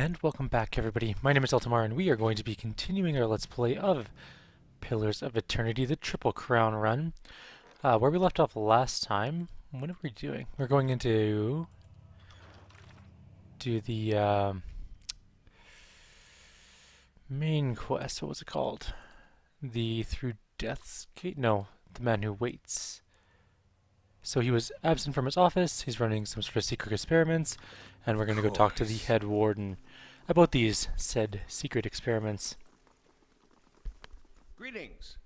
And welcome back, everybody. My name is Eltimar, and we are going to be continuing our Let's Play of Pillars of Eternity, the Triple Crown run. Where we left off last time, what are we doing? We're going into the main quest. What was it called? The Through Death's Gate? No, the Man Who Waits. So he was absent from his office. He's running some sort of secret experiments, and we're going to go talk to the head warden about these said secret experiments. Greetings.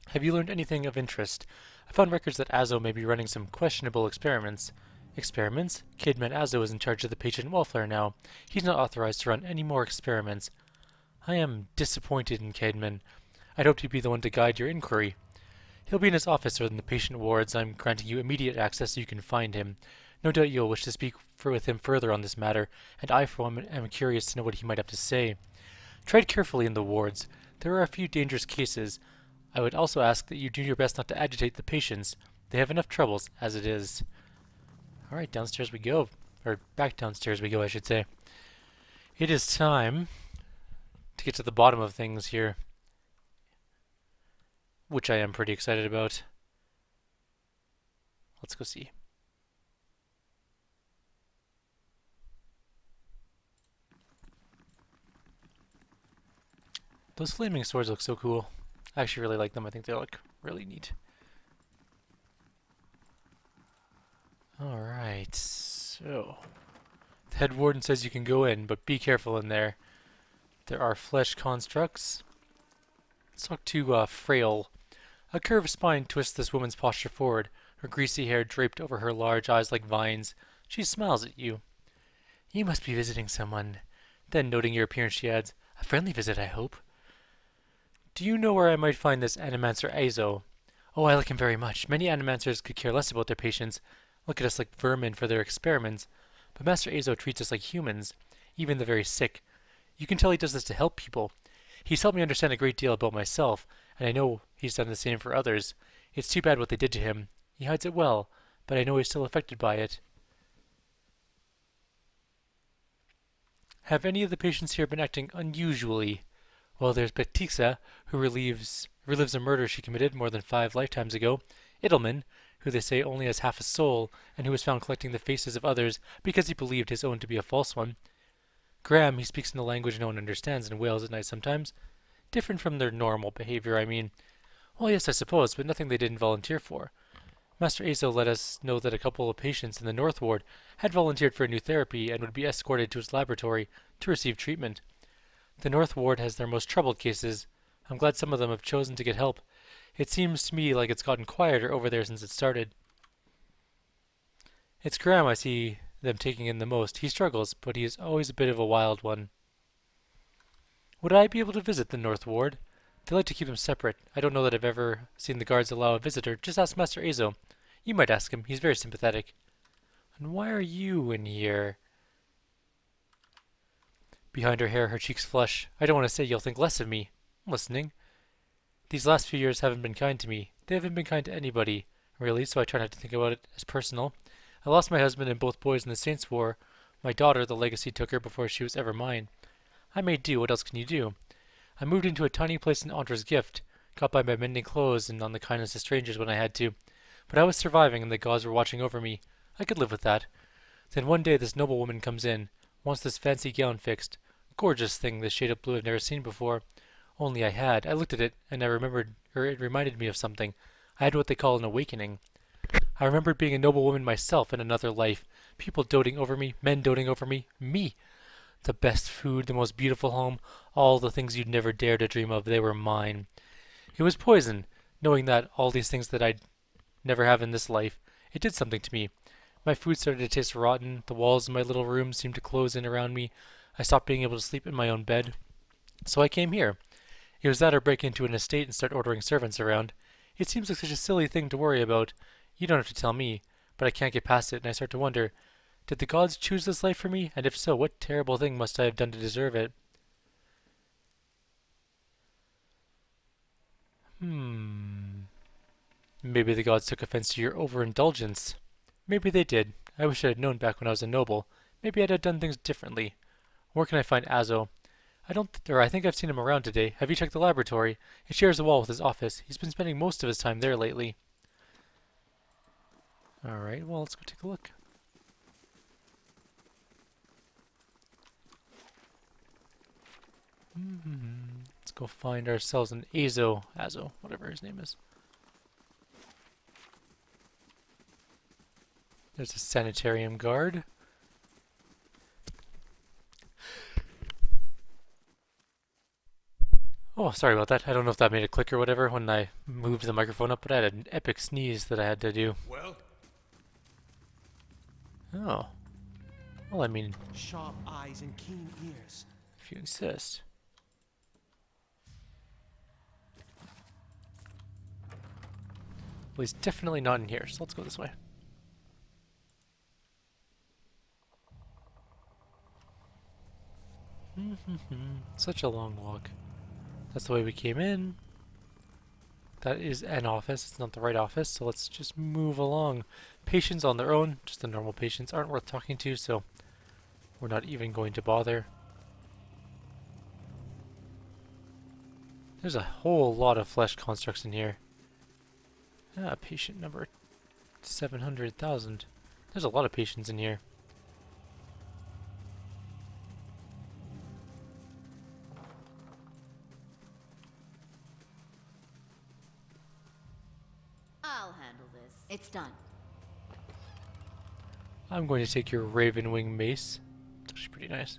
Have you learned anything of interest? I found records that Azo may be running some questionable experiments. Experiments? Kidman Azo is in charge of the patient welfare now. He's not authorized to run any more experiments. I am disappointed in Kidman. I'd hoped he'd be the one to guide your inquiry. He'll be in his office or in the patient wards. I'm granting you immediate access so you can find him. No doubt you'll wish to speak with him further on this matter, and I, for one, am curious to know what he might have to say. Tread carefully in the wards. There are a few dangerous cases. I would also ask that you do your best not to agitate the patients. They have enough troubles as it is. Alright, downstairs we go. Or back downstairs we go, I should say. It is time to get to the bottom of things here, which I am pretty excited about. Let's go see. Those flaming swords look so cool. I actually really like them. I think they look really neat. Alright, so the head warden says you can go in, but be careful in there. There are flesh constructs. Let's talk to Frail. A curved spine twists this woman's posture forward, her greasy hair draped over her large eyes like vines. She smiles at you. You must be visiting someone. Then, noting your appearance, she adds, a friendly visit, I hope. Do you know where I might find this Animancer Azo? Oh, I like him very much. Many Animancers could care less about their patients, look at us like vermin for their experiments, but Master Azo treats us like humans, even the very sick. You can tell he does this to help people. He's helped me understand a great deal about myself, and I know he's done the same for others. It's too bad what they did to him. He hides it well, but I know he's still affected by it. Have any of the patients here been acting unusually? Well, there's Betixa, who relives a murder she committed more than 5 lifetimes ago. Idleman, who they say only has half a soul, and who was found collecting the faces of others because he believed his own to be a false one. Graham, he speaks in a language no one understands and wails at night sometimes. Different from their normal behavior, I mean. Well, yes, I suppose, but nothing they didn't volunteer for. Master Azo let us know that a couple of patients in the North Ward had volunteered for a new therapy and would be escorted to his laboratory to receive treatment. The North Ward has their most troubled cases. I'm glad some of them have chosen to get help. It seems to me like it's gotten quieter over there since it started. It's Graham I see them taking in the most. He struggles, but he is always a bit of a wild one. Would I be able to visit the North Ward? They like to keep them separate. I don't know that I've ever seen the guards allow a visitor. Just ask Master Azo. You might ask him. He's very sympathetic. And why are you in here? Behind her hair, her cheeks flush. I don't want to say you'll think less of me. I'm listening. These last few years haven't been kind to me. They haven't been kind to anybody, really, so I try not to think about it as personal. I lost my husband and both boys in the Saints' War. My daughter, the legacy took her before she was ever mine. I made do. What else can you do? I moved into a tiny place in Audra's gift, got by mending clothes and on the kindness of strangers when I had to. But I was surviving and the gods were watching over me. I could live with that. Then one day this noble woman comes in, wants this fancy gown fixed. Gorgeous thing, this shade of blue I've never seen before. Only I had. I looked at it, and I remembered, or it reminded me of something. I had what they call an awakening. I remembered being a noble woman myself in another life. People doting over me, men doting over me, me. The best food, the most beautiful home, all the things you'd never dare to dream of, they were mine. It was poison, knowing that all these things that I'd never have in this life. It did something to me. My food started to taste rotten. The walls of my little room seemed to close in around me. I stopped being able to sleep in my own bed. So I came here. It was that or break into an estate and start ordering servants around. It seems like such a silly thing to worry about. You don't have to tell me, but I can't get past it, and I start to wonder, did the gods choose this life for me? And if so, what terrible thing must I have done to deserve it? Maybe the gods took offense to your overindulgence. Maybe they did. I wish I had known back when I was a noble. Maybe I'd have done things differently. Where can I find Azo? I think I've seen him around today. Have you checked the laboratory? It shares a wall with his office. He's been spending most of his time there lately. Alright, well, let's go take a look. Let's go find ourselves an Azo, whatever his name is. There's a sanitarium guard. Oh, sorry about that. I don't know if that made a click or whatever when I moved the microphone up, but I had an epic sneeze that I had to do. Well? Oh. Well, I mean, Sharp eyes and keen ears. if you insist. Well, he's definitely not in here, so let's go this way. Such a long walk. That's the way we came in. That is an office. It's not the right office, so let's just move along. Patients on their own, just the normal patients, aren't worth talking to, so we're not even going to bother. There's a whole lot of flesh constructs in here. Ah, patient number 700,000. There's a lot of patients in here. I'll handle this. It's done. I'm going to take your Raven Wing mace. It's actually pretty nice.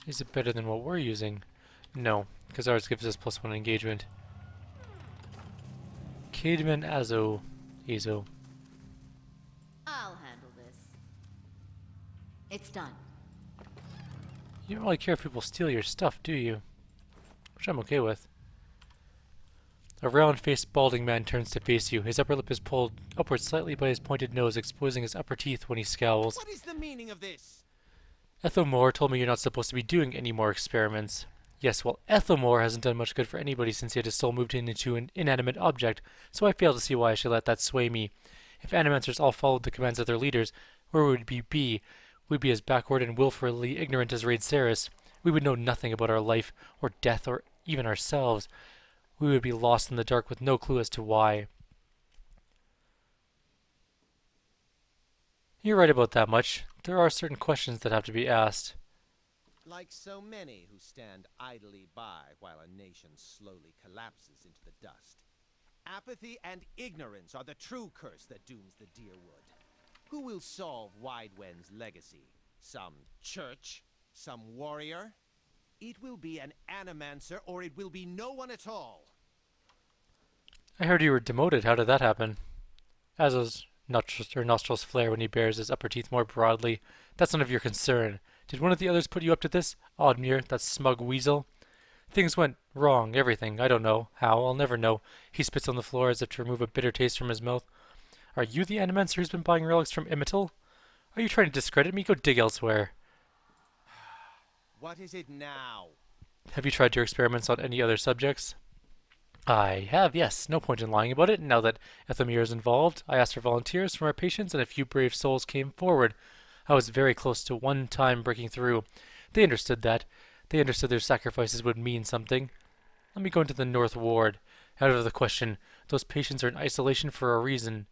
Is it better than what we're using? No, because ours gives us +1 engagement. Cademan Azo. I'll handle this. It's done. You don't really care if people steal your stuff, do you? Which I'm okay with. A round-faced, balding man turns to face you. His upper lip is pulled upward slightly by his pointed nose, exposing his upper teeth when he scowls. What is the meaning of this? Eltimar told me you're not supposed to be doing any more experiments. Yes, well, Eltimar hasn't done much good for anybody since he had his soul moved into an inanimate object, so I fail to see why I should let that sway me. If animancers all followed the commands of their leaders, where would we be? We'd be as backward and willfully ignorant as Raid Ceres. We would know nothing about our life, or death, or even ourselves. We would be lost in the dark with no clue as to why. You're right about that much. There are certain questions that have to be asked. Like so many who stand idly by while a nation slowly collapses into the dust. Apathy and ignorance are the true curse that dooms the Deerwood. Who will solve Widewen's legacy? Some church? Some warrior? It will be an animancer, or it will be no one at all. I heard you were demoted. How did that happen? Azo's nostrils flare when he bares his upper teeth more broadly. That's none of your concern. Did one of the others put you up to this? Oddmere, that smug weasel? Things went wrong, everything. I don't know. How? I'll never know. He spits on the floor as if to remove a bitter taste from his mouth. Are you the animancer who's been buying relics from Imital? Are you trying to discredit me? Go dig elsewhere. What is it now? Have you tried your experiments on any other subjects? I have, yes. No point in lying about it. Now that Eltimar is involved, I asked for volunteers from our patients, and a few brave souls came forward. I was very close to one time breaking through. They understood that. They understood their sacrifices would mean something. Let me go into the North Ward. Out of the question. Those patients are in isolation for a reason.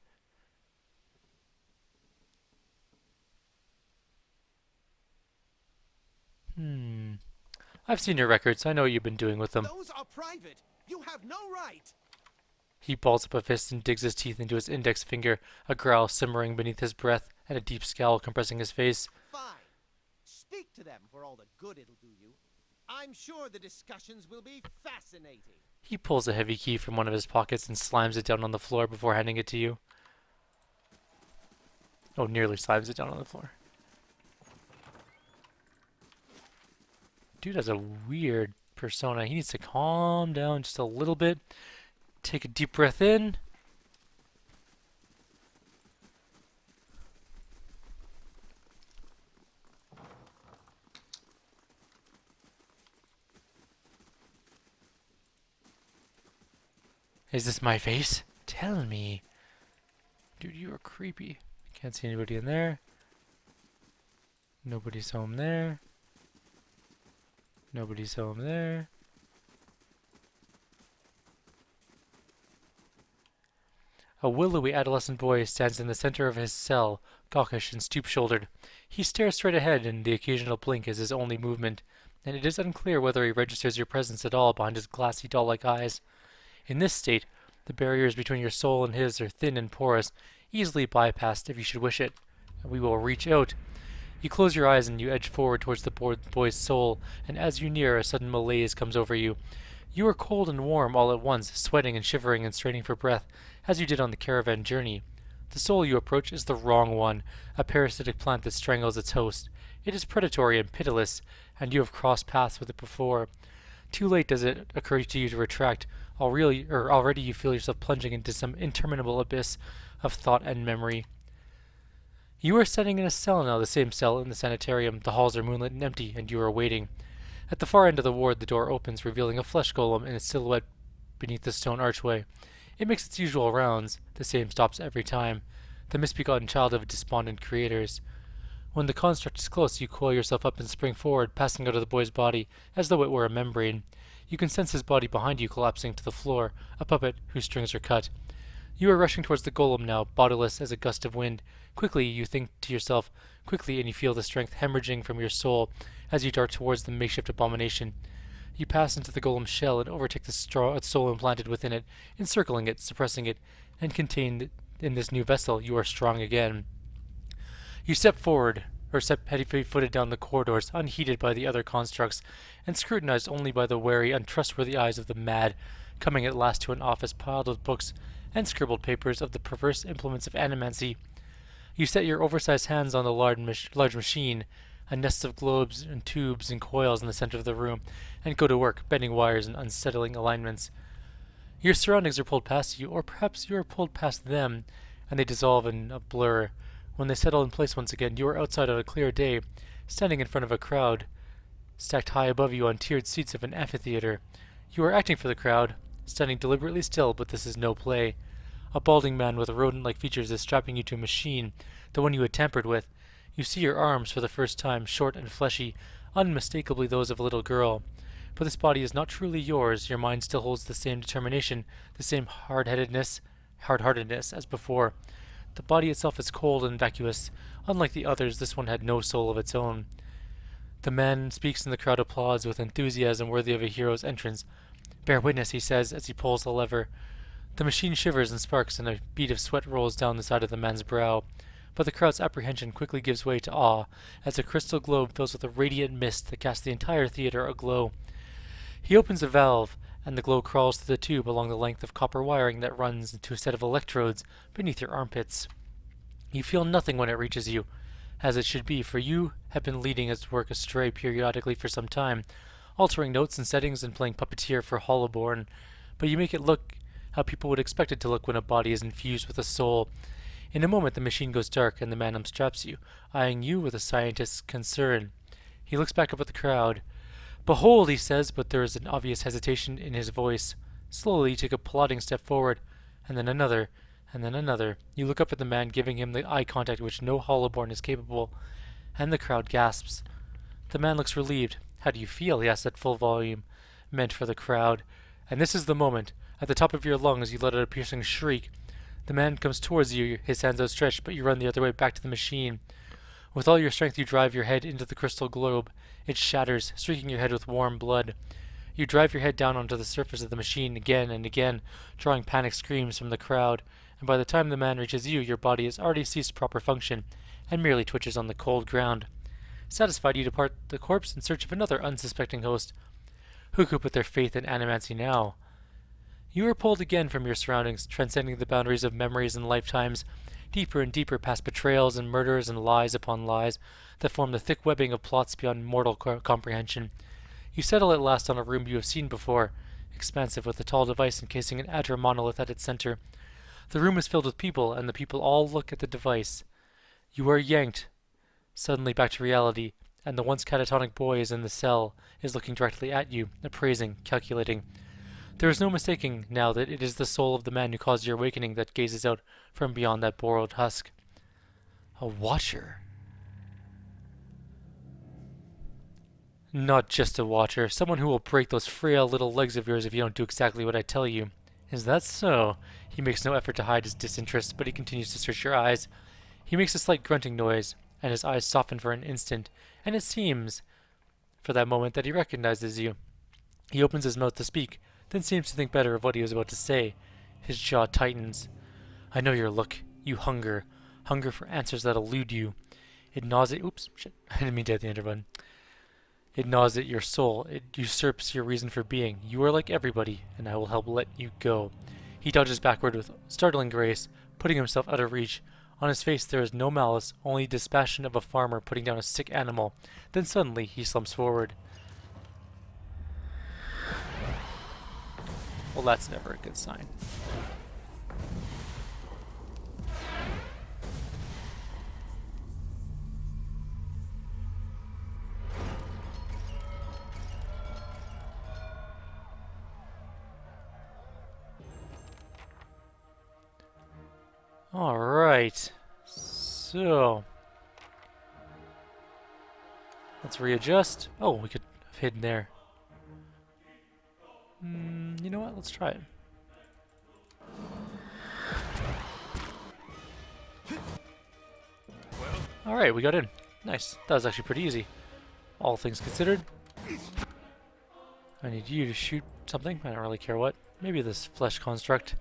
I've seen your records. I know what you've been doing with them. Those are private. You have no right. He balls up a fist and digs his teeth into his index finger, a growl simmering beneath his breath, and a deep scowl compressing his face. Fine. Speak to them for all the good it'll do you. I'm sure the discussions will be fascinating. He pulls a heavy key from one of his pockets and slams it down on the floor before handing it to you. Oh, nearly slams it down on the floor. Dude has a weird persona. He needs to calm down just a little bit. Take a deep breath in. Is this my face? Tell me. Dude, you are creepy. Can't see anybody in there. Nobody's home there. Nobody's home there. A willowy adolescent boy stands in the center of his cell, gawkish and stoop-shouldered. He stares straight ahead, and the occasional blink is his only movement, and it is unclear whether he registers your presence at all behind his glassy doll-like eyes. In this state, the barriers between your soul and his are thin and porous, easily bypassed if you should wish it. We will reach out. You close your eyes and you edge forward towards the boy's soul, and as you near, a sudden malaise comes over you. You are cold and warm all at once, sweating and shivering and straining for breath, as you did on the caravan journey. The soul you approach is the wrong one, a parasitic plant that strangles its host. It is predatory and pitiless, and you have crossed paths with it before. Too late does it occur to you to retract, already you feel yourself plunging into some interminable abyss of thought and memory. You are standing in a cell now, the same cell in the sanitarium. The halls are moonlit and empty, and you are waiting. At the far end of the ward, the door opens, revealing a flesh golem in its silhouette beneath the stone archway. It makes its usual rounds, the same stops every time, the misbegotten child of despondent creators. When the construct is close, you coil yourself up and spring forward, passing out of the boy's body, as though it were a membrane. You can sense his body behind you collapsing to the floor, a puppet whose strings are cut. You are rushing towards the golem now, bodiless as a gust of wind. Quickly, you think to yourself, quickly, and you feel the strength hemorrhaging from your soul as you dart towards the makeshift abomination. You pass into the golem's shell and overtake the soul implanted within it, encircling it, suppressing it, and contained in this new vessel, you are strong again. You step forward, or step heavy-footed down the corridors, unheeded by the other constructs, and scrutinized only by the wary, untrustworthy eyes of the mad, coming at last to an office piled with books and scribbled papers of the perverse implements of animancy. You set your oversized hands on the large machine, a nest of globes and tubes and coils in the center of the room, and go to work, bending wires and unsettling alignments. Your surroundings are pulled past you, or perhaps you are pulled past them, and they dissolve in a blur. When they settle in place once again, you are outside on a clear day, standing in front of a crowd, stacked high above you on tiered seats of an amphitheater. You are acting for the crowd, standing deliberately still, but this is no play. A balding man with rodent-like features is strapping you to a machine, the one you had tampered with. You see your arms for the first time, short and fleshy, unmistakably those of a little girl. But this body is not truly yours. Your mind still holds the same determination, the same hard-heartedness as before. The body itself is cold and vacuous. Unlike the others, this one had no soul of its own. The man speaks and the crowd applauds with enthusiasm worthy of a hero's entrance. "Bear witness," he says as he pulls the lever. The machine shivers and sparks, and a bead of sweat rolls down the side of the man's brow. But the crowd's apprehension quickly gives way to awe, as a crystal globe fills with a radiant mist that casts the entire theater aglow. He opens a valve, and the glow crawls through the tube along the length of copper wiring that runs into a set of electrodes beneath your armpits. You feel nothing when it reaches you, as it should be, for you have been leading its work astray periodically for some time, altering notes and settings and playing puppeteer for Hollowborn, but you make it look how people would expect it to look when a body is infused with a soul. In a moment the machine goes dark and the man unstraps you, eyeing you with a scientist's concern. He looks back up at the crowd. "Behold," he says, but there is an obvious hesitation in his voice. Slowly you take a plodding step forward, and then another, and then another. You look up at the man, giving him the eye contact which no Hollowborn is capable, and the crowd gasps. The man looks relieved. "How do you feel?" he asks at full volume, meant for the crowd. And this is the moment. At the top of your lungs you let out a piercing shriek. The man comes towards you, his hands outstretched, but you run the other way back to the machine. With all your strength you drive your head into the crystal globe. It shatters, streaking your head with warm blood. You drive your head down onto the surface of the machine again and again, drawing panic screams from the crowd, and by the time the man reaches you, your body has already ceased proper function, and merely twitches on the cold ground. Satisfied, you depart the corpse in search of another unsuspecting host. Who could put their faith in animancy now? You are pulled again from your surroundings, transcending the boundaries of memories and lifetimes, deeper and deeper past betrayals and murders and lies upon lies that form the thick webbing of plots beyond mortal comprehension. You settle at last on a room you have seen before, expansive with a tall device encasing an Adra monolith at its center. The room is filled with people, and the people all look at the device. You are yanked suddenly back to reality, and the once catatonic boy is in the cell, is looking directly at you, appraising, calculating. There is no mistaking now that it is the soul of the man who caused your awakening that gazes out from beyond that borrowed husk. A watcher. Not just a watcher, someone who will break those frail little legs of yours if you don't do exactly what I tell you. Is that so? He makes no effort to hide his disinterest, but he continues to search your eyes. He makes a slight grunting noise, and his eyes soften for an instant, and it seems, for that moment, that he recognizes you. He opens his mouth to speak, then seems to think better of what he was about to say. His jaw tightens. I know your look. You hunger. Hunger for answers that elude you. It gnaws at— oops, shit. I didn't mean to hit the enter button. It gnaws at your soul. It usurps your reason for being. You are like everybody, and I will help let you go. He dodges backward with startling grace, putting himself out of reach. On his face there is no malice, only dispassion of a farmer putting down a sick animal. Then suddenly he slumps forward. Well, that's never a good sign. Alright, so let's readjust. Oh, we could have hidden there. You know what? Let's try it. Alright, we got in. Nice. That was actually pretty easy. All things considered. I need you to shoot something. I don't really care what. Maybe this flesh construct.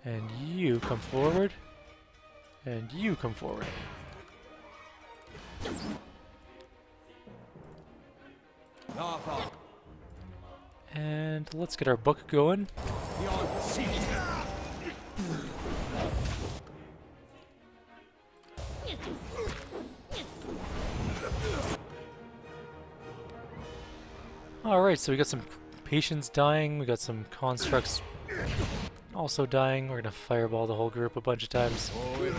And you come forward. And you come forward. And let's get our book going. Alright, so we got some patients dying, we got some constructs also dying. We're gonna fireball the whole group a bunch of times. What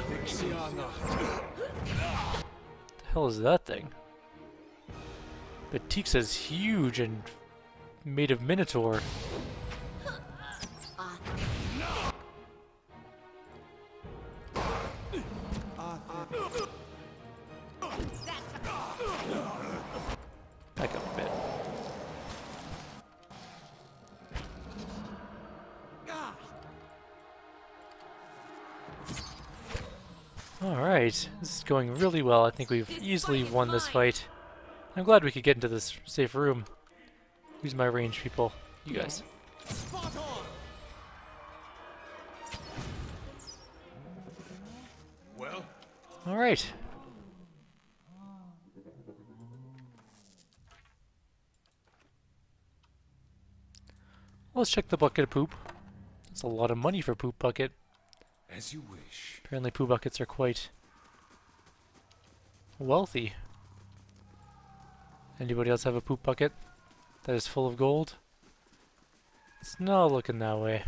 the hell is that thing? Batixa's huge and made of minotaur. Back up a bit. Alright, this is going really well. I think we've easily won this fight. I'm glad we could get into this safe room. Who's my range people? You guys. Well, Alright. Let's check the bucket of poop. That's a lot of money for poop bucket. as you wish. Apparently poop buckets are quite wealthy. Anybody else have a poop bucket that is full of gold? It's not looking that way.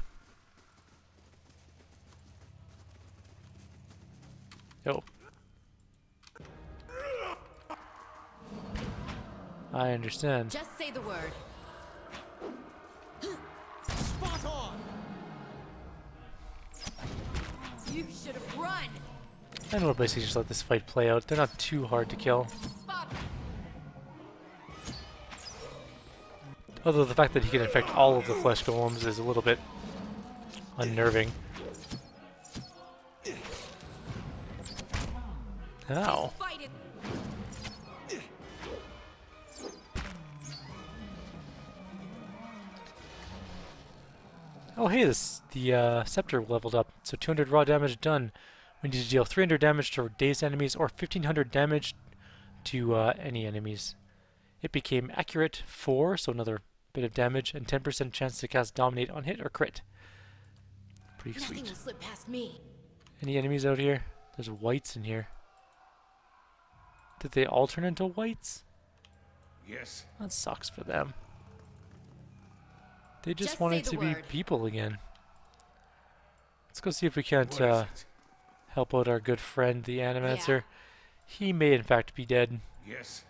Oh. I understand. Just say the word. Spot on. You should have run. And we'll basically just let this fight play out. They're not too hard to kill. Spot. Although the fact that he can infect all of the flesh golems is a little bit unnerving. Ow. Fight it. Oh hey, the scepter leveled up. So 200 raw damage done. We need to deal 300 damage to dazed enemies or 1500 damage to any enemies. It became accurate 4, so another bit of damage, and 10% chance to cast Dominate on hit or crit. Pretty Nothing sweet. will slip past me. Any enemies out here? There's whites in here. Did they all turn into whites? Yes. That sucks for them. They just Just wanted say the to be word. people again. Let's go see if we can't What is it? help out our good friend, the Animancer. He may in fact be dead. Yes.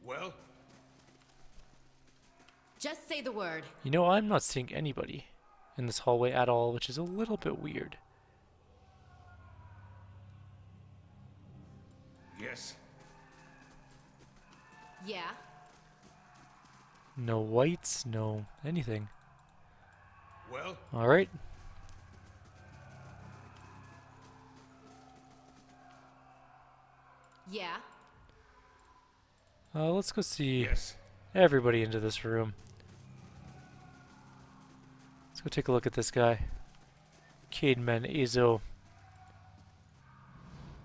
Well, Just say the word. You know, I'm not seeing anybody in this hallway at all, which is a little bit weird. Yes. Yeah? No whites, no anything. Well? Alright. Yeah? Let's go see Yes. everybody into this room. Let's go take a look at this guy. Cademan Azo.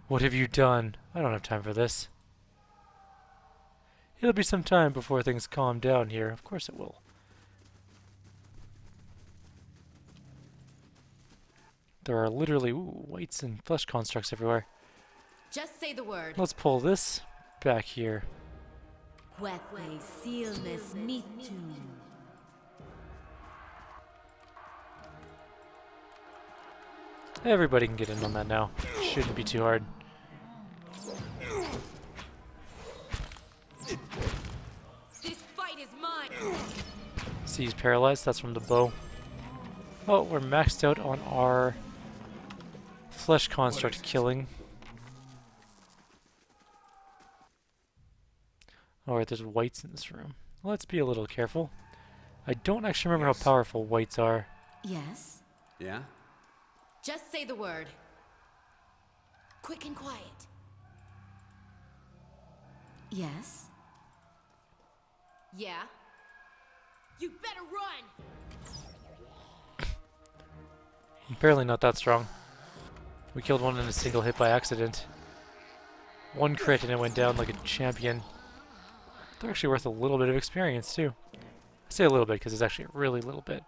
What have you done? I don't have time for this. It'll be some time before things calm down here. Of course it will. There are literally whites and flesh constructs everywhere. Just say the word. Let's pull this back here. Hueque silves mitum. Everybody can get in on that now. Shouldn't be too hard. This fight is mine. See, he's paralyzed. That's from the bow. Oh, we're maxed out on our flesh construct killing. Alright, there's whites in this room. Let's be a little careful. I don't actually remember how powerful whites are. Yes? Yeah? Just say the word. Quick and quiet. Yes? Yeah? You better run! Apparently not that strong. We killed one in a single hit by accident. One crit and it went down like a champion. They're actually worth a little bit of experience too. I say a little bit because it's actually a really little bit.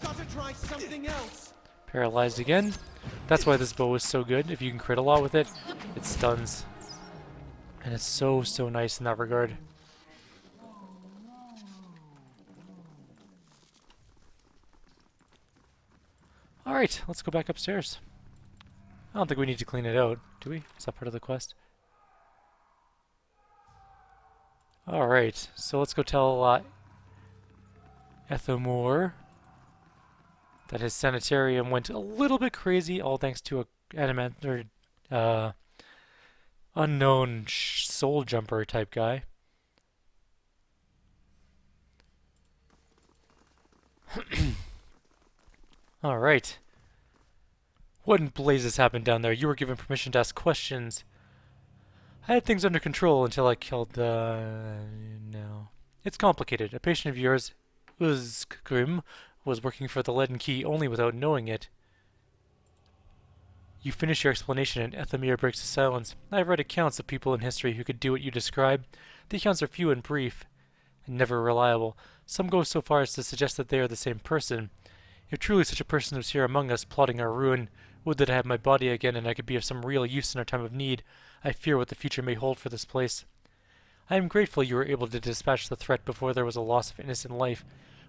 Gotta try something else. Paralyzed again. That's why this bow is so good. If you can crit a lot with it, it stuns. And it's so, so nice in that regard. Alright, let's go back upstairs. I don't think we need to clean it out, do we? Is that part of the quest? Alright, so let's go tell Eltimar that his sanitarium went a little bit crazy, all thanks to a unknown soul jumper type guy. Alright. What in blazes happened down there? You were given permission to ask questions. I had things under control until I killed the... no. It's complicated. A patient of yours, Uzgrim, was working for the Leaden Key only without knowing it. You finish your explanation and Eltimar breaks the silence. I have read accounts of people in history who could do what you describe. The accounts are few and brief, and never reliable. Some go so far as to suggest that they are the same person. If truly such a person was here among us, plotting our ruin, would that I had my body again and I could be of some real use in our time of need. I fear what the future may hold for this place. I am grateful you were able to dispatch the threat before there was a loss of innocent life.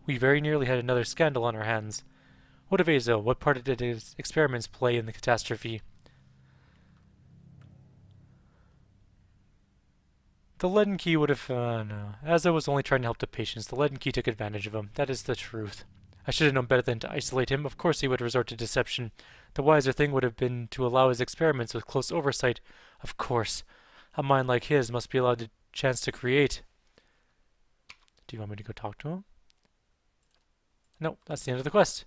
We very nearly had another scandal on our hands. What of Azo? What part did his experiments play in the catastrophe? The Leaden Key would have... no. Azo was only trying to help the patients. The Leaden Key took advantage of him. That is the truth. I should have known better than to isolate him. Of course he would resort to deception. The wiser thing would have been to allow his experiments with close oversight. Of course. A mind like his must be allowed a chance to create. Do you want me to go talk to him? No, that's the end of the quest.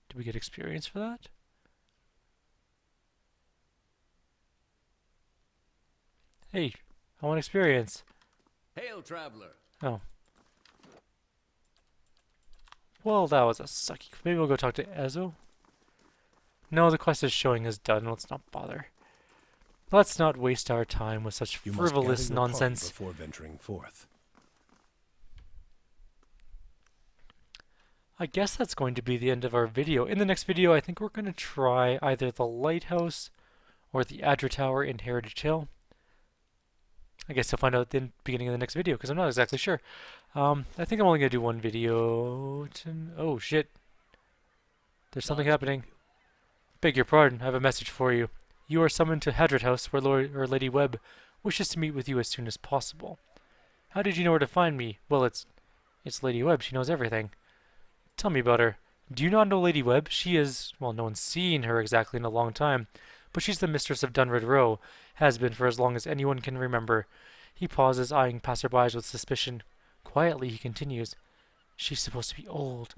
Do we get experience for that? Hey, I want experience. Hail, traveler. Oh. Well, that was a sucky. Maybe we'll go talk to Azo. No, the quest is showing is done. Let's not bother. Let's not waste our time with such frivolous nonsense. Before venturing forth. I guess that's going to be the end of our video. In the next video, I think we're going to try either the lighthouse or the Adra Tower in Heritage Hill. I guess I'll find out at the beginning of the next video, because I'm not exactly sure. I think I'm only going to do one video. Oh, shit. There's something happening. Beg your pardon, I have a message for you. You are summoned to Hadrat House, where Lady Webb wishes to meet with you as soon as possible. How did you know where to find me? Well, it's Lady Webb. She knows everything. Tell me about her. Do you not know Lady Webb? She is, well, no one's seen her exactly in a long time, but she's the mistress of Dunred Row, has been for as long as anyone can remember. He pauses, eyeing passerbys with suspicion. Quietly, he continues. She's supposed to be old.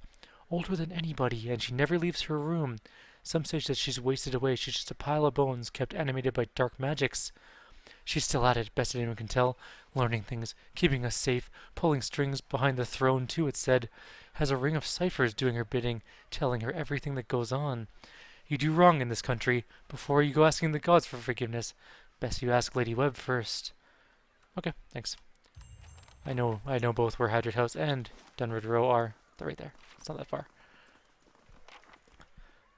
Older than anybody, and she never leaves her room. Some say that she's wasted away. She's just a pile of bones kept animated by dark magics. She's still at it, best anyone can tell, learning things, keeping us safe, pulling strings behind the throne too, it's said. Has a ring of ciphers doing her bidding, telling her everything that goes on. You do wrong in this country. Before you go asking the gods for forgiveness, best you ask Lady Webb first. Okay, thanks. I know both where Hadrid House and Dunred Row are. They're right there. It's not that far.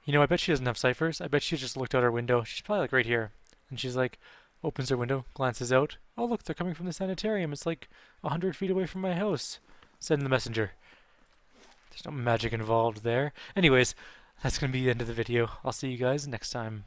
You know, I bet she doesn't have ciphers. I bet she just looked out her window. She's probably like right here. And she's like, opens her window, glances out. Oh, look, they're coming from the sanitarium. It's like 100 feet away from my house. Send the messenger. There's no magic involved there. Anyways, that's going to be the end of the video. I'll see you guys next time.